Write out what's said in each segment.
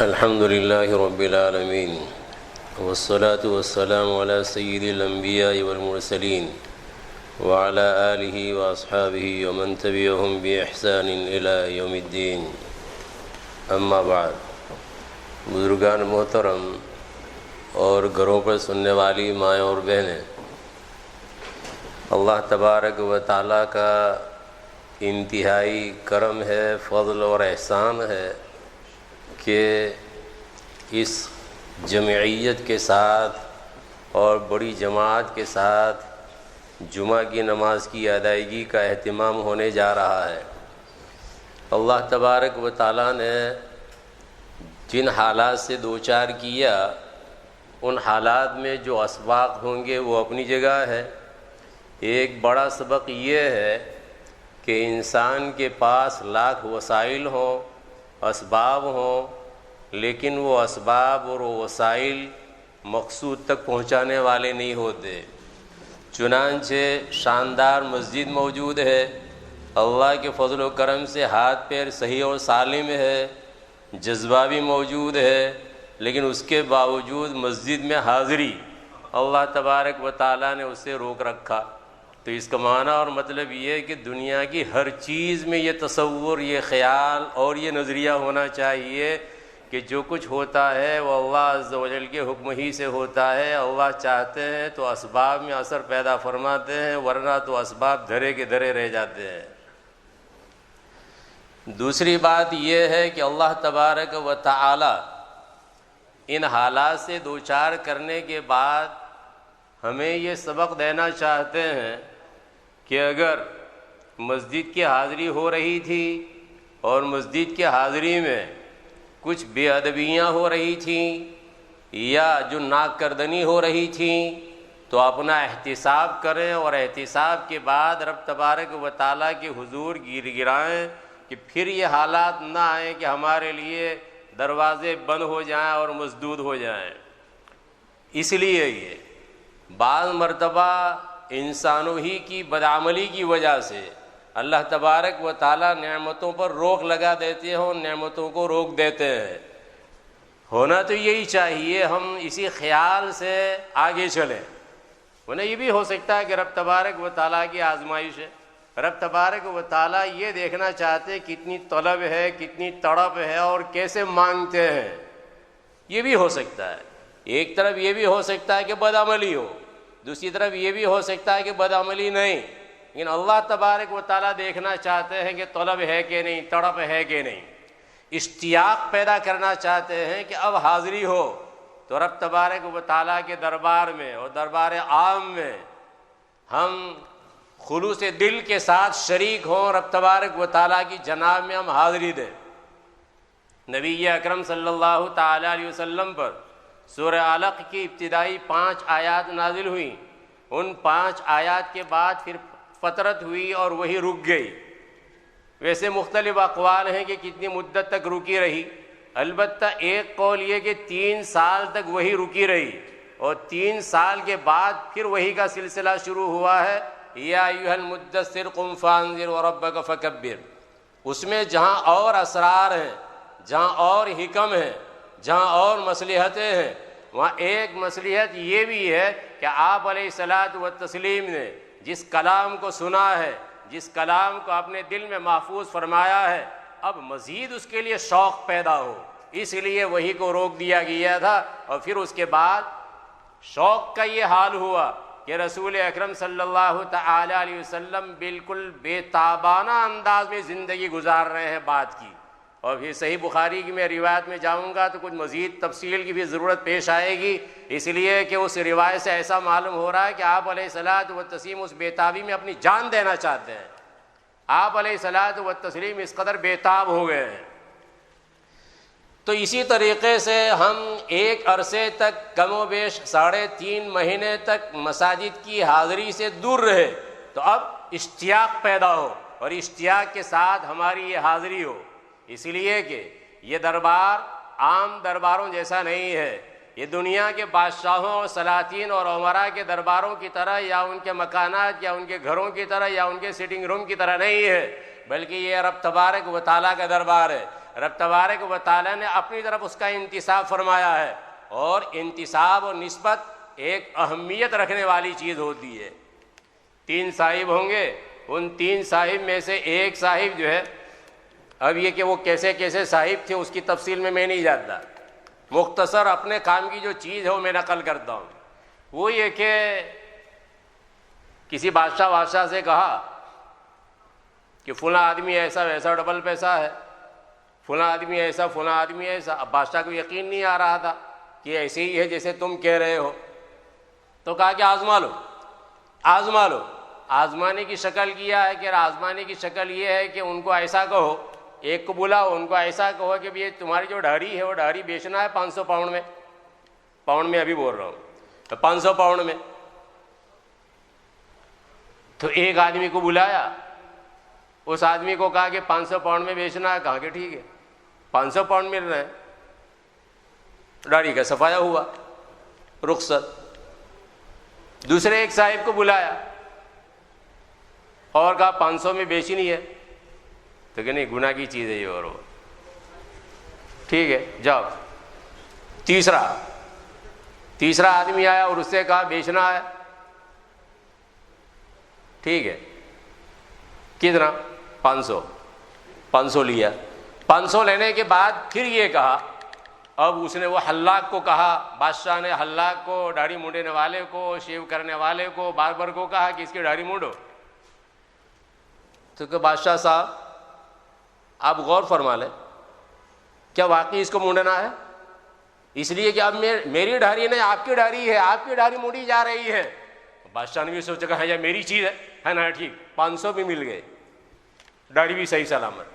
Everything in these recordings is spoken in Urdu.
الحمد لله رب العالمين والصلاة والسلام على سيد الأنبياء والمرسلين وعلى آله وأصحابه ومن تبعهم بإحسان إلى يوم الدين اما بعد. بزرگان محترم اور گھروں پر سننے والی مائیں اور بہنیں، اللہ تبارک و تعالیٰ کا انتہائی کرم ہے، فضل اور احسان ہے کہ اس جمعیت کے ساتھ اور بڑی جماعت کے ساتھ جمعہ کی نماز کی ادائیگی کا اہتمام ہونے جا رہا ہے. اللہ تبارک و تعالیٰ نے جن حالات سے دوچار کیا، ان حالات میں جو اسباق ہوں گے وہ اپنی جگہ ہے. ایک بڑا سبق یہ ہے کہ انسان کے پاس لاکھ وسائل ہوں، اسباب ہوں، لیکن وہ اسباب اور وہ وسائل مقصود تک پہنچانے والے نہیں ہوتے. چنانچہ شاندار مسجد موجود ہے، اللہ کے فضل و کرم سے ہاتھ پیر صحیح اور سالم ہے، جذبہ بھی موجود ہے، لیکن اس کے باوجود مسجد میں حاضری اللہ تبارک و تعالیٰ نے اسے روک رکھا. تو اس کا معنی اور مطلب یہ ہے کہ دنیا کی ہر چیز میں یہ تصور، یہ خیال اور یہ نظریہ ہونا چاہیے کہ جو کچھ ہوتا ہے وہ اللہ عز و جل کے حکم ہی سے ہوتا ہے. اللہ چاہتے ہیں تو اسباب میں اثر پیدا فرماتے ہیں، ورنہ تو اسباب دھرے کے دھرے رہ جاتے ہیں. دوسری بات یہ ہے کہ اللہ تبارک و تعالی ان حالات سے دوچار کرنے کے بعد ہمیں یہ سبق دینا چاہتے ہیں کہ اگر مسجد کی حاضری ہو رہی تھی اور مسجد کی حاضری میں کچھ بے ادبیاں ہو رہی تھیں یا جو ناک کردنی ہو رہی تھیں، تو اپنا احتساب کریں اور احتساب کے بعد رب تبارک و تعالیٰ کے حضور گر گرائیں کہ پھر یہ حالات نہ آئیں کہ ہمارے لیے دروازے بند ہو جائیں اور مسدود ہو جائیں. اس لیے یہ بعض مرتبہ انسانوں ہی کی بدعملی کی وجہ سے اللہ تبارک و تعالیٰ نعمتوں پر روک لگا دیتے ہیں اور نعمتوں کو روک دیتے ہیں. ہونا تو یہی چاہیے ہم اسی خیال سے آگے چلیں، ورنہ یہ بھی ہو سکتا ہے کہ رب تبارک و تعالیٰ کی آزمائش ہے. رب تبارک و تعالیٰ یہ دیکھنا چاہتے کتنی طلب ہے، کتنی تڑپ ہے اور کیسے مانگتے ہیں. یہ بھی ہو سکتا ہے. ایک طرف یہ بھی ہو سکتا ہے کہ بدعملی ہو، دوسری طرف یہ بھی ہو سکتا ہے کہ بدعملی نہیں، لیکن اللہ تبارک و تعالیٰ دیکھنا چاہتے ہیں کہ طلب ہے کہ نہیں، تڑپ ہے کہ نہیں. اشتیاق پیدا کرنا چاہتے ہیں کہ اب حاضری ہو تو رب تبارک و تعالیٰ کے دربار میں اور دربار عام میں ہم خلوص دل کے ساتھ شریک ہوں، رب تبارک و تعالیٰ کی جناب میں ہم حاضری دیں. نبی اکرم صلی اللہ تعالیٰ علیہ وسلم پر سورہ علق کی ابتدائی 5 آیات نازل ہوئیں. ان 5 آیات کے بعد پھر فترت ہوئی اور وہی رک گئی. ویسے مختلف اقوال ہیں کہ کتنی مدت تک رکی رہی. البتہ ایک قول یہ کہ 3 سال تک وہی رکی رہی، اور 3 سال کے بعد پھر وہی کا سلسلہ شروع ہوا ہے. یا ایھا المدثر قم فانذر وربک فکبر. اس میں جہاں اور اسرار ہیں، جہاں اور حکم ہیں، جہاں اور مصلحتیں ہیں، وہاں ایک مصلحت یہ بھی ہے کہ آپ علیہ الصلاۃ والتسلیم نے جس کلام کو سنا ہے، جس کلام کو اپنے دل میں محفوظ فرمایا ہے، اب مزید اس کے لیے شوق پیدا ہو، اس لیے وہی کو روک دیا گیا تھا. اور پھر اس کے بعد شوق کا یہ حال ہوا کہ رسول اکرم صلی اللہ تعالی علیہ وسلم بالکل بے تابانہ انداز میں زندگی گزار رہے ہیں بات کی. اور پھر صحیح بخاری کی میں روایت میں جاؤں گا تو کچھ مزید تفصیل کی بھی ضرورت پیش آئے گی، اس لیے کہ اس روایت سے ایسا معلوم ہو رہا ہے کہ آپ علیہ الصلاۃ والتسلیم اس بےتابی میں اپنی جان دینا چاہتے ہیں. آپ علیہ الصلاۃ والتسلیم اس قدر بےتاب ہو گئے ہیں. تو اسی طریقے سے ہم ایک عرصے تک کم و بیش 3.5 مہینے تک مساجد کی حاضری سے دور رہے، تو اب اشتیاق پیدا ہو اور اشتیاق کے ساتھ ہماری یہ حاضری ہو. اس لیے کہ یہ دربار عام درباروں جیسا نہیں ہے، یہ دنیا کے بادشاہوں اور سلاطین اور امراء کے درباروں کی طرح یا ان کے مکانات یا ان کے گھروں کی طرح یا ان کے سٹنگ روم کی طرح نہیں ہے، بلکہ یہ رب تبارک و تعالیٰ کا دربار ہے. رب تبارک و تعالیٰ نے اپنی طرف اس کا انتساب فرمایا ہے، اور انتساب اور نسبت ایک اہمیت رکھنے والی چیز ہوتی ہے۔ 3 صاحب ہوں گے، ان 3 صاحب میں سے ایک صاحب جو ہے، اب یہ کہ وہ کیسے کیسے صاحب تھے اس کی تفصیل میں نہیں جانتا، مختصر اپنے کام کی جو چیز ہے وہ میں نقل کرتا ہوں۔ وہ یہ کہ کسی بادشاہ سے کہا کہ فلاں آدمی ایسا ویسا ڈبل پیسہ ہے، فلاں آدمی ایسا، فلاں آدمی ایسا۔ اب بادشاہ کو یقین نہیں آ رہا تھا کہ ایسے ہی ہے جیسے تم کہہ رہے ہو، تو کہا کہ آزما لو، آزما لو۔ آزمانے کی شکل کیا ہے کہ آزمانے کی شکل یہ ہے کہ ان کو ایسا کہو، ایک کو بلاؤ، ان کو ایسا کہو کہ یہ تمہاری جو ڈھاری ہے وہ ڈھاری بیچنا ہے 500 پاؤنڈ میں، پاؤنڈ میں ابھی بول رہا ہوں، تو 500 پاؤنڈ میں۔ تو ایک آدمی کو بلایا، اس آدمی کو کہا کہ 500 پاؤنڈ میں بیچنا ہے، کہا کہ ٹھیک ہے 500 پاؤنڈ مل رہے ہیں، ڈھاری کا صفایا ہوا، رخصت۔ دوسرے ایک صاحب کو بلایا اور کہا 500 میں بیچنی ہے، تو کہ نہیں گناہ کی چیز ہے یہ، اور وہ ٹھیک ہے جاؤ۔ تیسرا آدمی آیا اور اس سے کہا بیچنا ہے، ٹھیک ہے کتنا؟ 500 لیا۔ 500 لینے کے بعد پھر یہ کہا، اب اس نے وہ حلاق کو کہا، بادشاہ نے حلاق کو، داڑھی مونڈنے والے کو، شیو کرنے والے کو، باربر کو کہا کہ اس کی داڑھی مونڈو۔ تو کہ بادشاہ صاحب آپ غور فرما لیں، کیا واقعی اس کو مونڈنا ہے؟ اس لیے کہ اب میری داڑھی نہیں آپ کی داڑھی ہے، آپ کی داڑھی مونڈی جا رہی ہے۔ بادشاہ نے بھی سوچا کہ یہ میری چیز ہے نا، ٹھیک 500 بھی مل گئے، داڑھی بھی صحیح سلامت۔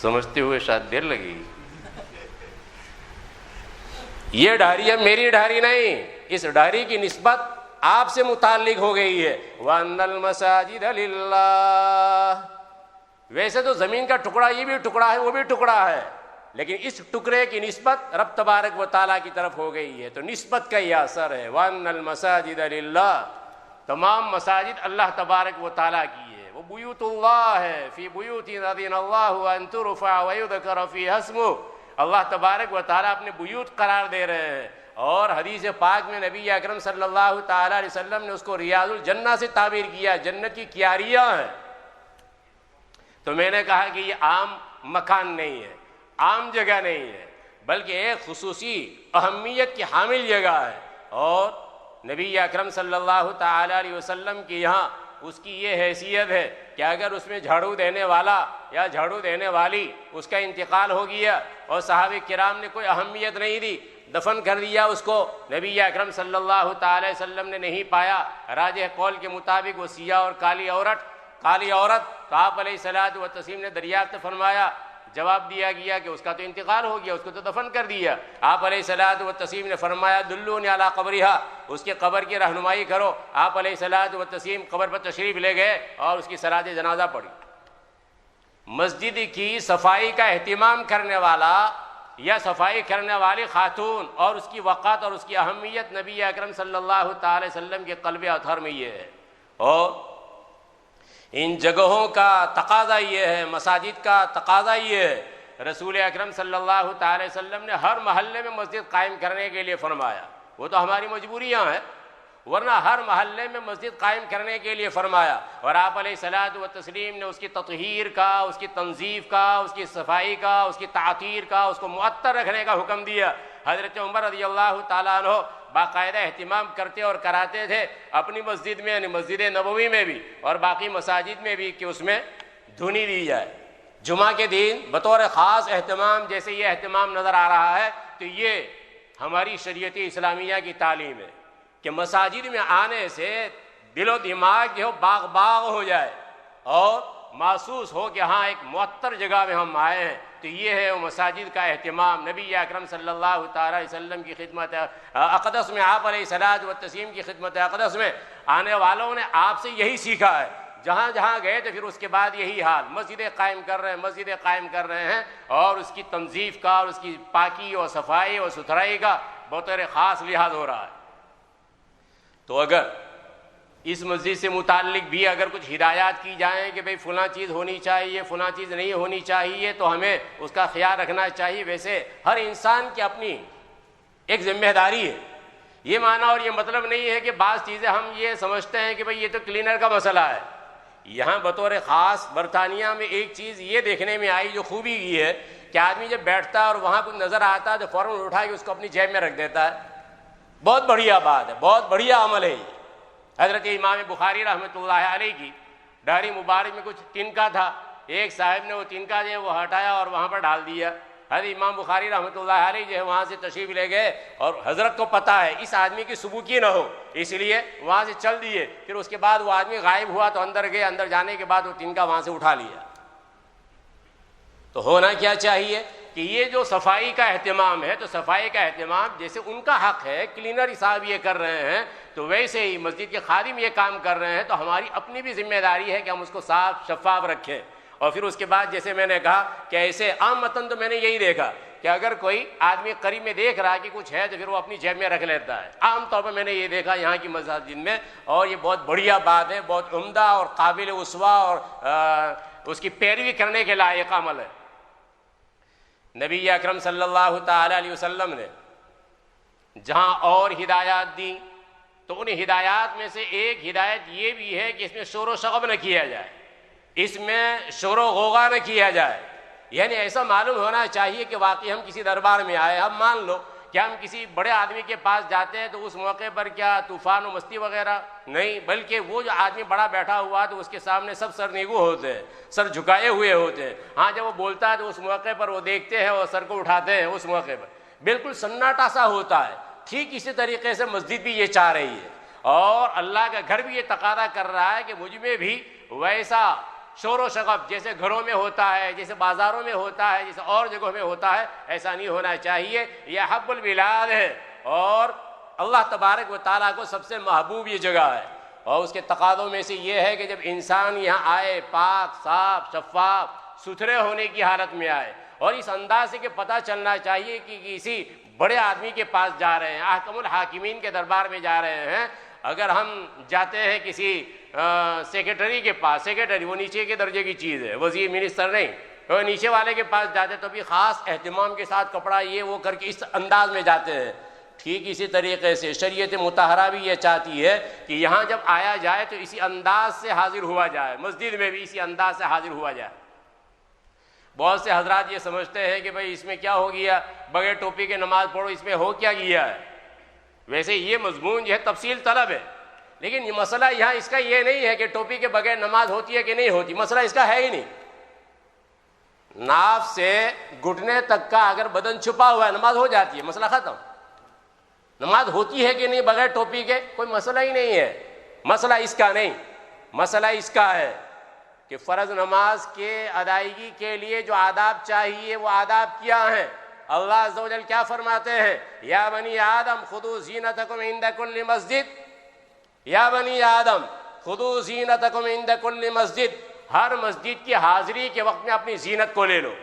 سمجھتے ہوئے شاید دیر لگے گی۔ یہ داڑھی ہے میری داڑھی نہیں، اس داڑھی کی نسبت آپ سے متعلق ہو گئی ہے۔ وَأَنَّ الْمَسَاجِدَ لِلَّهِ، ویسے تو زمین کا ٹکڑا یہ بھی ٹکڑا ہے، وہ بھی ٹکڑا ہے، لیکن اس ٹکڑے کی نسبت رب تبارک و تعالیٰ کی طرف ہو گئی ہے، تو نسبت کا یہ اثر ہے۔ وَأَنَّ الْمَسَاجِدَ لِلَّهِ، تمام مساجد اللہ تبارک و تعالیٰ کی ہے۔ وہ بیوت اللہ ہے، فی بیوت اذن اللہ ان ترفع ویذکر فیہا اسمہ، اللہ تبارک و تعالیٰ اپنے بیوت قرار دے رہے ہیں، اور حدیث پاک میں نبی اکرم صلی اللہ تعالیٰ علیہ وسلم نے اس کو ریاض الجنہ سے تعبیر کیا، جنت کی کیاریاں ہیں۔ تو میں نے کہا کہ یہ عام مکان نہیں ہے، عام جگہ نہیں ہے، بلکہ ایک خصوصی اہمیت کی حامل جگہ ہے، اور نبی اکرم صلی اللہ تعالیٰ علیہ وسلم کی یہاں اس کی یہ حیثیت ہے کہ اگر اس میں جھاڑو دینے والا یا جھاڑو دینے والی اس کا انتقال ہو گیا اور صحابہ کرام نے کوئی اہمیت نہیں دی، دفن کر دیا اس کو، نبی اکرم صلی اللہ تعالی وسلم نے نہیں پایا، راجح قول کے مطابق وہ سیاہ اور کالی عورت، تو آپ علیہ الصلوۃ والتسلیم نے دریافت فرمایا، جواب دیا گیا کہ اس کا تو انتقال ہو گیا، اس کو تو دفن کر دیا۔ آپ علیہ الصلوۃ والتسلیم نے فرمایا دلونی علی قبرہا، اس کے قبر کی رہنمائی کرو۔ آپ علیہ الصلوۃ والتسلیم قبر پر تشریف لے گئے اور اس کی صلاۃ جنازہ پڑھی۔ مسجد کی صفائی کا اہتمام کرنے والا یا صفائی کرنے والی خاتون اور اس کی وقت اور اس کی اہمیت نبی اکرم صلی اللہ تعالی وسلم کے قلب اطہر میں یہ ہے، اور ان جگہوں کا تقاضا یہ ہے، مساجد کا تقاضا یہ ہے۔ رسول اکرم صلی اللہ تعالی وسلم نے ہر محلے میں مسجد قائم کرنے کے لیے فرمایا، وہ تو ہماری مجبوریاں ہیں، ورنہ ہر محلے میں مسجد قائم کرنے کے لیے فرمایا، اور آپ علیہ الصلوۃ والتسلیم نے اس کی تطہیر کا، اس کی تنظیف کا، اس کی صفائی کا، اس کی تعطیر کا، اس کو معطر رکھنے کا حکم دیا۔ حضرت عمر رضی اللہ تعالیٰ عنہ باقاعدہ اہتمام کرتے اور کراتے تھے اپنی مسجد میں، یعنی مسجد نبوی میں بھی اور باقی مساجد میں بھی، کہ اس میں دھنی دی جائے۔ جمعہ کے دن بطور خاص اہتمام، جیسے یہ اہتمام نظر آ رہا ہے، تو یہ ہماری شریعت اسلامیہ کی تعلیم ہے کہ مساجد میں آنے سے دل و دماغ جو باغ ہو جائے اور محسوس ہو کہ ہاں ایک معطر جگہ میں ہم آئے ہیں۔ تو یہ ہے وہ مساجد کا اہتمام۔ نبی اکرم صلی اللہ تعالی علیہ وسلم کی خدمت اقدس میں، آپ علیہ الصلوۃ والتسلیم کی خدمت اقدس میں آنے والوں نے آپ سے یہی سیکھا ہے، جہاں جہاں گئے تو پھر اس کے بعد یہی حال، مسجدیں قائم کر رہے ہیں، اور اس کی تنظیف کا اور اس کی پاکی اور صفائی اور ستھرائی کا بطور خاص لحاظ ہو رہا ہے۔ تو اگر اس مسجد سے متعلق بھی اگر کچھ ہدایات کی جائیں کہ بھئی فلاں چیز ہونی چاہیے، فلاں چیز نہیں ہونی چاہیے، تو ہمیں اس کا خیال رکھنا چاہیے۔ ویسے ہر انسان کی اپنی ایک ذمہ داری ہے۔ یہ معنی اور یہ مطلب نہیں ہے کہ بعض چیزیں ہم یہ سمجھتے ہیں کہ بھئی یہ تو کلینر کا مسئلہ ہے۔ یہاں بطور خاص برطانیہ میں ایک چیز یہ دیکھنے میں آئی جو خوبی یہ ہے کہ آدمی جب بیٹھتا ہے اور وہاں کچھ نظر آتا ہے تو فوراً اٹھا کے اس کو اپنی جیب میں رکھ دیتا ہے۔ بہت بڑھیا بات ہے، بہت بڑھیا عمل ہے یہ۔ حضرت امام بخاری رحمۃ اللہ علیہ کی داڑھی مبارک میں کچھ تنکا تھا، ایک صاحب نے وہ تنکا جو ہے وہ ہٹایا اور وہاں پر ڈال دیا۔ حضرت امام بخاری رحمۃ اللہ علیہ جو ہے وہاں سے تشریف لے گئے اور حضرت کو پتہ ہے اس آدمی کی سبوکی نہ ہو، اس لیے وہاں سے چل دیے۔ پھر اس کے بعد وہ آدمی غائب ہوا تو اندر گئے، اندر جانے کے بعد وہ تنکا وہاں سے اٹھا لیا۔ تو ہونا کیا چاہیے کہ یہ جو صفائی کا اہتمام ہے، تو صفائی کا اہتمام جیسے ان کا حق ہے، کلینر صاحب یہ کر رہے ہیں، تو ویسے ہی مسجد کے خادم یہ کام کر رہے ہیں، تو ہماری اپنی بھی ذمہ داری ہے کہ ہم اس کو صاف شفاف رکھیں۔ اور پھر اس کے بعد جیسے میں نے کہا کہ ایسے عام متن تو میں نے یہی دیکھا کہ اگر کوئی آدمی قریب میں دیکھ رہا ہے کہ کچھ ہے تو پھر وہ اپنی جیب میں رکھ لیتا ہے۔ عام طور پر میں نے یہ دیکھا یہاں کی مساجد میں، اور یہ بہت بڑھیا بات ہے، بہت عمدہ اور قابل اسوہ اور اس کی پیروی کرنے کے لائق عمل ہے۔ نبی اکرم صلی اللہ تعالی علیہ وسلم نے جہاں اور ہدایات دی تو ان ہدایات میں سے ایک ہدایت یہ بھی ہے کہ اس میں شور و شغب نہ کیا جائے، اس میں شور و غوغا نہ کیا جائے۔ یعنی ایسا معلوم ہونا چاہیے کہ واقعی ہم کسی دربار میں آئے، ہم مان لو کہ ہم کسی بڑے آدمی کے پاس جاتے ہیں تو اس موقع پر کیا طوفان و مستی وغیرہ نہیں، بلکہ وہ جو آدمی بڑا بیٹھا ہوا تو اس کے سامنے سب سر نیگو ہوتے ہیں، سر جھکائے ہوئے ہوتے ہیں۔ ہاں جب وہ بولتا ہے تو اس موقع پر وہ دیکھتے ہیں اور سر کو اٹھاتے ہیں، اس موقع پر بالکل سناٹا سا ہوتا ہے۔ ٹھیک اسی طریقے سے مسجد بھی یہ چاہ رہی ہے اور اللہ کا گھر بھی یہ تقاضا کر رہا ہے کہ مجھ میں بھی ویسا شور و شغب جیسے گھروں میں ہوتا ہے، جیسے بازاروں میں ہوتا ہے، جیسے اور جگہوں میں ہوتا ہے، ایسا نہیں ہونا چاہیے۔ یہ حب البلاد ہے اور اللہ تبارک و تعالیٰ کو سب سے محبوب یہ جگہ ہے، اور اس کے تقاضوں میں سے یہ ہے کہ جب انسان یہاں آئے پاک صاف شفاف ستھرے ہونے کی حالت میں آئے، اور اس انداز سے کہ پتہ چلنا چاہیے کہ کسی بڑے آدمی کے پاس جا رہے ہیں، احکم الحاکمین کے دربار میں جا رہے ہیں۔ اگر ہم جاتے ہیں کسی سیکرٹری کے پاس، سیکرٹری وہ نیچے کے درجے کی چیز ہے، وزیر منسٹر نہیں، تو نیچے والے کے پاس جاتے تو بھی خاص اہتمام کے ساتھ کپڑا یہ وہ کر کے اس انداز میں جاتے ہیں۔ ٹھیک اسی طریقے سے شریعت مطہرہ بھی یہ چاہتی ہے کہ یہاں جب آیا جائے تو اسی انداز سے حاضر ہوا جائے، مسجد میں بھی اسی انداز سے حاضر ہوا جائے۔ بہت سے حضرات یہ سمجھتے ہیں کہ بھئی اس میں کیا ہو گیا، بغیر ٹوپی کے نماز پڑھو، اس میں ہو کیا گیا ہے۔ ویسے یہ مضمون جو ہے تفصیل طلب ہے، لیکن یہ مسئلہ یہاں اس کا یہ نہیں ہے کہ ٹوپی کے بغیر نماز ہوتی ہے کہ نہیں ہوتی، مسئلہ اس کا ہے ہی نہیں۔ ناف سے گھٹنے تک کا اگر بدن چھپا ہوا ہے نماز ہو جاتی ہے، مسئلہ ختم۔ نماز ہوتی ہے کہ نہیں بغیر ٹوپی کے، کوئی مسئلہ ہی نہیں ہے۔ مسئلہ اس کا نہیں، مسئلہ اس کا ہے کہ فرض نماز کے ادائیگی کے لیے جو آداب چاہیے وہ آداب کیا ہیں۔ اللہ عز و جل کیا فرماتے ہیں؟ یا بنی آدم خذوا زینتکم عند کل مسجد، یا بنی آدم خذوا زینتکم عند کل مسجد، ہر مسجد کی حاضری کے وقت میں اپنی زینت کو لے لو۔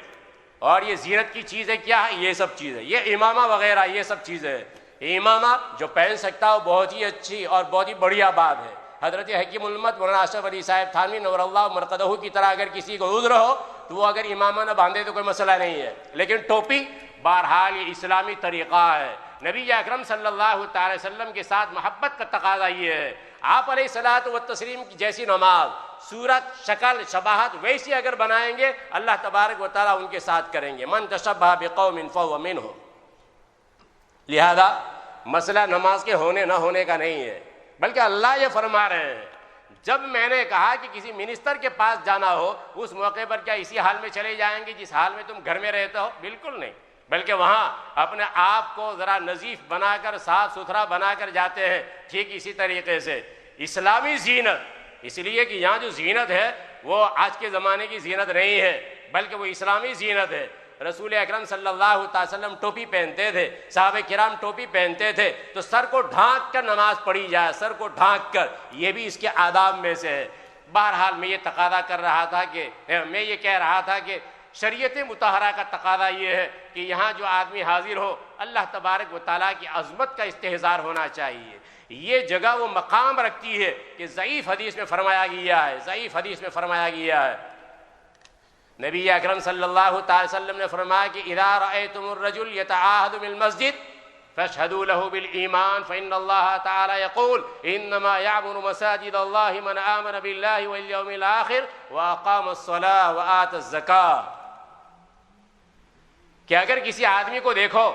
اور یہ زینت کی چیزیں کیا ہے؟ یہ سب چیزیں، یہ امامہ وغیرہ یہ سب چیزیں۔ امامہ جو پہن سکتا ہو بہت ہی اچھی اور بہت ہی بڑھیا بات ہے۔ حضرت حکیم الامت مولانا اشرف علی صاحب تھانوی نور اللہ مرقدہ کی طرح اگر کسی کو عذر ہو تو وہ اگر امامہ نہ باندھے تو کوئی مسئلہ نہیں ہے، لیکن ٹوپی بہرحال یہ اسلامی طریقہ ہے۔ نبی اکرم صلی اللہ تعالی وسلم کے ساتھ محبت کا تقاضا یہ ہے، آپ علیہ الصلاۃ والتسلیم کی جیسی نماز صورت شکل شباہت ویسی اگر بنائیں گے اللہ تبارک و تعالیٰ ان کے ساتھ کریں گے۔ من تشبہ بقوم فہو منہم۔ لہذا مسئلہ نماز کے ہونے نہ ہونے کا نہیں ہے، بلکہ اللہ یہ فرما رہے ہیں جب میں نے کہا کہ کسی منسٹر کے پاس جانا ہو اس موقع پر کیا اسی حال میں چلے جائیں گے جس حال میں تم گھر میں رہتے ہو؟ بالکل نہیں، بلکہ وہاں اپنے آپ کو ذرا نظیف بنا کر صاف ستھرا بنا کر جاتے ہیں۔ ٹھیک اسی طریقے سے اسلامی زینت، اس لیے کہ یہاں جو زینت ہے وہ آج کے زمانے کی زینت نہیں ہے بلکہ وہ اسلامی زینت ہے۔ رسول اکرم صلی اللہ تعالی وسلم ٹوپی پہنتے تھے، صحابہ کرام ٹوپی پہنتے تھے، تو سر کو ڈھانک کر نماز پڑھی جائے، سر کو ڈھانک کر، یہ بھی اس کے آداب میں سے ہے۔ بہرحال میں یہ تقاضا کر رہا تھا کہ میں یہ کہہ رہا تھا کہ شریعت مطہرہ کا تقاضا یہ ہے کہ یہاں جو آدمی حاضر ہو اللہ تبارک و تعالیٰ کی عظمت کا استحضار ہونا چاہیے۔ یہ جگہ وہ مقام رکھتی ہے کہ ضعیف حدیث میں فرمایا گیا ہے، ضعیف حدیث میں فرمایا گیا ہے۔ نبی اکرم صلی اللہ تعالی وسلم نے فرمایا کہ اذا رأيتم الرجل يتعاهد بالمسجد فاشهدوا له بالإيمان فإن الله تعالى يقول إنما يعمر مساجد الله من آمن بالله واليوم الآخر وأقام الصلاة وآتى الزكاة۔ کہ اگر کسی آدمی کو دیکھو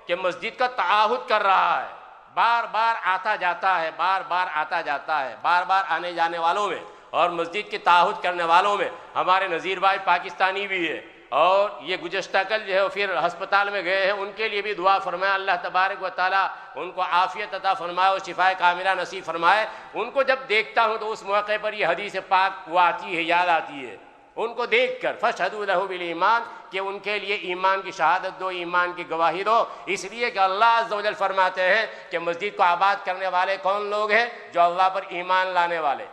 کہ مسجد کا تعاہد کر رہا ہے، بار بار آتا جاتا ہے، بار بار آتا جاتا ہے، بار بار آنے جانے والوں میں اور مسجد کے تعاہد کرنے والوں میں ہمارے نذیر بھائی پاکستانی بھی ہے، اور یہ گزشتہ کل جو ہے پھر ہسپتال میں گئے ہیں، ان کے لیے بھی دعا فرمائے اللہ تبارک و تعالیٰ ان کو عافیت عطا فرمائے اور شفاء کاملہ نصیب فرمائے۔ ان کو جب دیکھتا ہوں تو اس موقع پر یہ حدیث پاک وہ آتی ہے، یاد آتی ہے، ان کو دیکھ کر فاشہدوا لہ بالایمان، کہ ان کے لیے ایمان کی شہادت دو، ایمان کی گواہی دو، اس لیے کہ اللہ عز و جل فرماتے ہیں کہ مسجد کو آباد کرنے والے کون لوگ ہیں؟ جو اللہ پر ایمان لانے والے،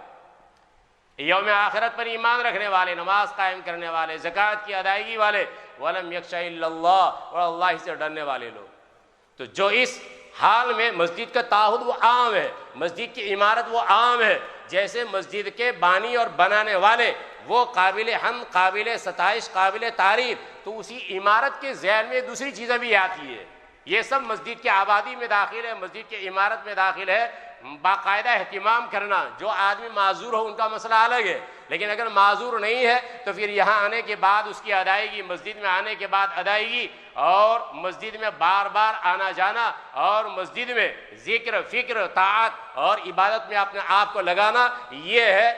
یوم آخرت پر ایمان رکھنے والے، نماز قائم کرنے والے، زکوٰۃ کی ادائیگی والے، وَلَمْ يَخْشَ إِلَّا اللَّهُ، اور اللہ سے ڈرنے والے لوگ۔ تو جو اس حال میں مسجد کا تعاہد وہ عام ہے، مسجد کی عمارت وہ عام ہے، جیسے مسجد کے بانی اور بنانے والے وہ قابل حمد، قابل ستائش، قابل تعریف، تو اسی عمارت کے ذیل میں دوسری چیزیں بھی آتی ہے۔ یہ سب مسجد کی آبادی میں داخل ہے، مسجد کی عمارت میں داخل ہے۔ باقاعدہ اہتمام کرنا، جو آدمی معذور ہو ان کا مسئلہ الگ ہے، لیکن اگر معذور نہیں ہے تو پھر یہاں آنے کے بعد اس کی ادائیگی، مسجد میں آنے کے بعد ادائیگی، اور مسجد میں بار بار آنا جانا، اور مسجد میں ذکر، فکر، طاعت اور عبادت میں اپنے آپ کو لگانا، یہ ہے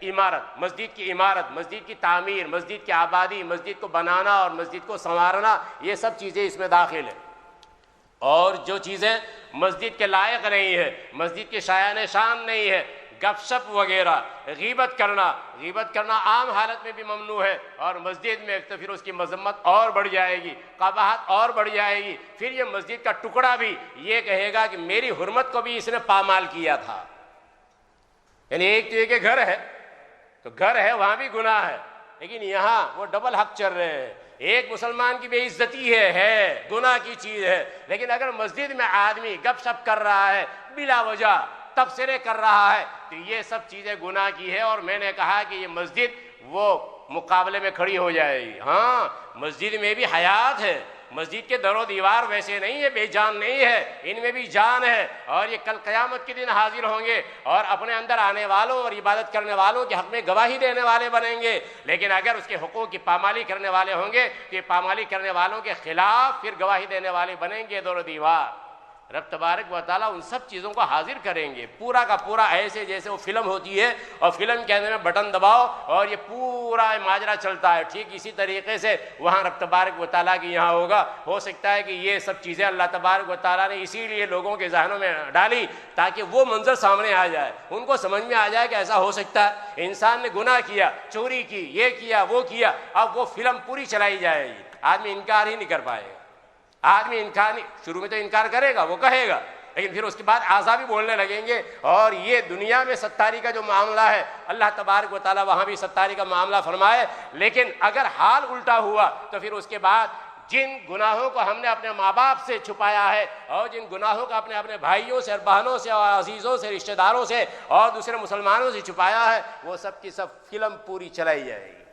عمارت، مسجد کی عمارت، مسجد کی تعمیر، مسجد کی آبادی، مسجد کو بنانا اور مسجد کو سنوارنا، یہ سب چیزیں اس میں داخل ہیں۔ اور جو چیزیں مسجد کے لائق نہیں ہے، مسجد کے شایان شان نہیں ہے، گپ شپ وغیرہ، غیبت کرنا عام حالت میں بھی ممنوع ہے، اور مسجد میں تو پھر اس کی مذمت اور بڑھ جائے گی، قباحت اور بڑھ جائے گی، پھر یہ مسجد کا ٹکڑا بھی یہ کہے گا کہ میری حرمت کو بھی اس نے پامال کیا تھا۔ یعنی ایک تو یہ کہ گھر ہے، تو گھر ہے وہاں بھی گناہ ہے، لیکن یہاں وہ ڈبل حق چل رہے ہیں۔ ایک مسلمان کی بے عزتی ہے، گناہ کی چیز ہے، لیکن اگر مسجد میں آدمی گپ شپ کر رہا ہے، بلا وجہ تبصرے کر رہا ہے، تو یہ سب چیزیں گناہ کی ہے۔ اور میں نے کہا کہ یہ مسجد وہ مقابلے میں کھڑی ہو جائے گی۔ ہاں، مسجد میں بھی حیات ہے، مسجد کے در و دیوار ویسے نہیں ہے، بے جان نہیں ہے، ان میں بھی جان ہے، اور یہ کل قیامت کے دن حاضر ہوں گے اور اپنے اندر آنے والوں اور عبادت کرنے والوں کے حق میں گواہی دینے والے بنیں گے۔ لیکن اگر اس کے حقوق کی پامالی کرنے والے ہوں گے تو یہ پامالی کرنے والوں کے خلاف پھر گواہی دینے والے بنیں گے در و دیوار۔ رب تبارک و تعالیٰ ان سب چیزوں کو حاضر کریں گے، پورا کا پورا، ایسے جیسے وہ فلم ہوتی ہے اور فلم کے اندر میں بٹن دباؤ اور یہ پورا ماجرا چلتا ہے، ٹھیک اسی طریقے سے وہاں رب تبارک و تعالیٰ کی یہاں ہوگا۔ ہو سکتا ہے کہ یہ سب چیزیں اللہ تبارک و تعالیٰ نے اسی لیے لوگوں کے ذہنوں میں ڈالی تاکہ وہ منظر سامنے آ جائے، ان کو سمجھ میں آ جائے کہ ایسا ہو سکتا ہے، انسان نے گناہ کیا، چوری کی، یہ کیا، وہ کیا، اب وہ فلم پوری چلائی جائے گی، آدمی انکار ہی نہیں کر پائے گا۔ آدمی انکار نہیں، شروع میں تو انکار کرے گا، وہ کہے گا، لیکن پھر اس کے بعد اعضا بھی بولنے لگیں گے۔ اور یہ دنیا میں ستاری کا جو معاملہ ہے، اللہ تبارک و تعالیٰ وہاں بھی ستاری کا معاملہ فرمائے، لیکن اگر حال الٹا ہوا تو پھر اس کے بعد جن گناہوں کو ہم نے اپنے ماں باپ سے چھپایا ہے، اور جن گناہوں کو اپنے بھائیوں سے اور بہنوں سے اور عزیزوں سے، رشتہ داروں سے اور دوسرے مسلمانوں سے چھپایا ہے، وہ سب کی سب فلم پوری چلائی جائے گی۔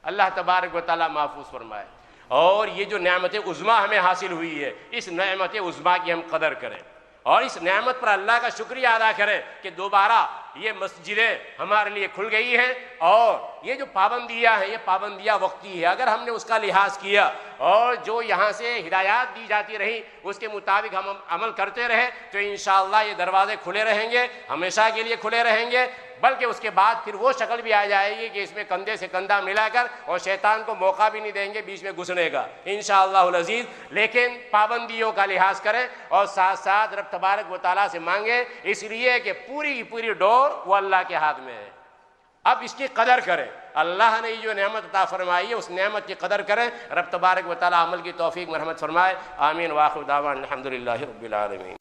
اللہ تبارک و تعالیٰ محفوظ فرمائے۔ اور یہ جو نعمت عظمیٰ ہمیں حاصل ہوئی ہے، اس نعمت عظمیٰ کی ہم قدر کریں، اور اس نعمت پر اللہ کا شکریہ ادا کریں کہ دوبارہ یہ مسجدیں ہمارے لیے کھل گئی ہیں، اور یہ جو پابندیاں ہیں، یہ پابندیاں وقتی ہے۔ اگر ہم نے اس کا لحاظ کیا اور جو یہاں سے ہدایات دی جاتی رہی اس کے مطابق ہم عمل کرتے رہے تو انشاءاللہ یہ دروازے کھلے رہیں گے، ہمیشہ کے لیے کھلے رہیں گے، بلکہ اس کے بعد پھر وہ شکل بھی آ جائے گی کہ اس میں کندھے سے کندھا ملا کر، اور شیطان کو موقع بھی نہیں دیں گے بیچ میں گھسنے کا انشاءاللہ العزیز۔ لیکن پابندیوں کا لحاظ کریں اور ساتھ ساتھ رب تبارک و تعالیٰ سے مانگیں، اس لیے کہ پوری کی پوری ڈور وہ اللہ کے ہاتھ میں ہے۔ اب اس کی قدر کریں، اللہ نے جو نعمت عطا فرمائی ہے اس نعمت کی قدر کریں، رب تبارک و تعالیٰ عمل کی توفیق مرحمت فرمائے۔ آمین۔ وآخر دعوانا الحمدللہ رب العالمین۔